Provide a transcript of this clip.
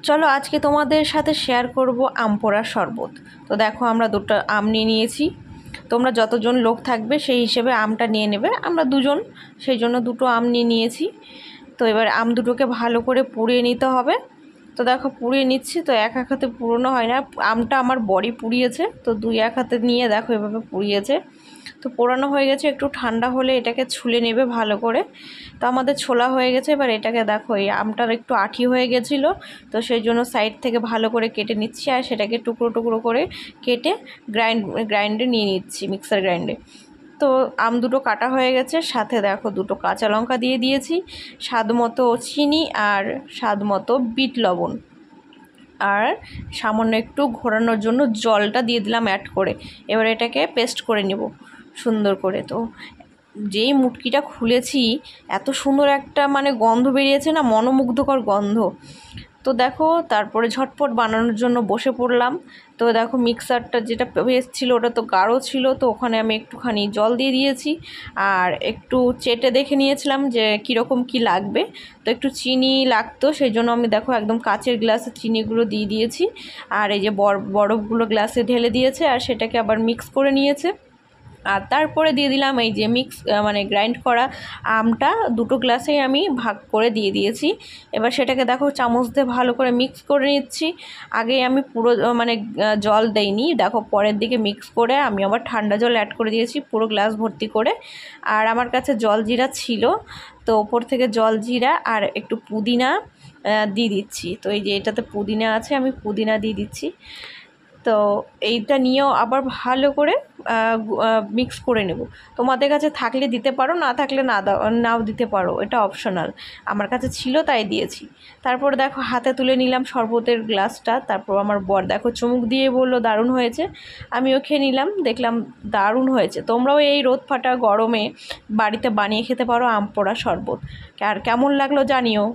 চলো আজকে তোমাদের সাথে শেয়ার করব আম পোড়ার শরবত। তো দেখো আমরা দুটো আম নিয়ে নিয়েছি। তোমরা যতজন লোক থাকবে সেই হিসেবে আমটা নিয়ে নেবে। আমরা দুজন, সেই জন্য দুটো আম নিয়ে নিয়েছি। তো এবার আম দুটোকে ভালো করে পুড়িয়ে নিতে হবে। তো দেখো পুড়িয়ে নিচ্ছি। তো এক এক হাতে পুরোনো হয় না, আমটা আমার বড়ি পুড়িয়েছে, তো দুই এক হাতে নিয়ে দেখো এভাবে পুড়িয়েছে। তো পোড়ানো হয়ে গেছে, একটু ঠান্ডা হলে এটাকে ছুলে নেবে ভালো করে। তো আমাদের ছোলা হয়ে গেছে। এবার এটাকে দেখো, এই আমটার একটু আঠি হয়ে গেছিলো, তো সেই জন্য সাইড থেকে ভালো করে কেটে নিচ্ছি আর সেটাকে টুকরো টুকরো করে কেটে গ্রাইন্ডে নিয়ে নিচ্ছি, মিক্সার গ্রাইন্ডে। তো আম দুটো কাটা হয়ে গেছে, সাথে দেখো দুটো কাঁচা লঙ্কা দিয়ে দিয়েছি, স্বাদ মতো চিনি আর স্বাদ মতো বিট লবণ, আর সামান্য একটু ঘোরানোর জন্য জলটা দিয়ে দিলাম অ্যাড করে। এবার এটাকে পেস্ট করে নেব সুন্দর করে। তো যেই মুটকিটা খুলেছি, এত সুন্দর একটা মানে গন্ধ বেরিয়েছে না, মনোমুগ্ধকর গন্ধ। তো দেখো তারপরে ঝটপট বানানোর জন্য বসে পড়লাম। তো দেখো মিক্সারটা যেটা পেস্ট ছিল ওটা তো গাঢ় ছিল, তো ওখানে আমি একটুখানি জল দিয়ে দিয়েছি আর একটু চেটে দেখে নিয়েছিলাম যে কীরকম কি লাগবে। তো একটু চিনি লাগতো, সেই জন্য আমি দেখো একদম কাচের গ্লাসে চিনিগুলো দিয়ে দিয়েছি আর এই যে বরফগুলো গ্লাসে ঢেলে দিয়েছে আর সেটাকে আবার মিক্স করে নিয়েছে। আর তারপরে দিয়ে দিলাম এই যে মানে গ্রাইন্ড করা আমটা, দুটো গ্লাসেই আমি ভাগ করে দিয়ে দিয়েছি। এবার সেটাকে দেখো চামচ দিয়ে ভালো করে মিক্স করে নিচ্ছি। আগে আমি পুরো মানে জল দেইনি, দেখো পরের দিকে মিক্স করে আমি আবার ঠান্ডা জল অ্যাড করে দিয়েছি পুরো গ্লাস ভর্তি করে। আর আমার কাছে জলজিরা ছিল, তো ওপর থেকে জলজিরা আর একটু পুদিনা দিয়ে দিচ্ছি। তো এই যে এটাতে পুদিনা আছে, আমি পুদিনা দিয়ে দিচ্ছি। তো এইটা নিয়েও আবার ভালো করে মিক্স করে নেব। তোমাদের কাছে থাকলে দিতে পারো, না থাকলে নাও দিতে পারো, এটা অপশনাল। আমার কাছে ছিল তাই দিয়েছি। তারপর দেখো হাতে তুলে নিলাম শরবতের গ্লাসটা। তারপর আমার বর দেখো চুমুক দিয়ে বললো দারুণ হয়েছে। আমিও খেয়ে নিলাম, দেখলাম দারুণ হয়েছে। তোমরাও এই রোদ ফাটা গরমে বাড়িতে বানিয়ে খেতে পারো আম পোড়া শরবত। আর কেমন লাগলো জানিও।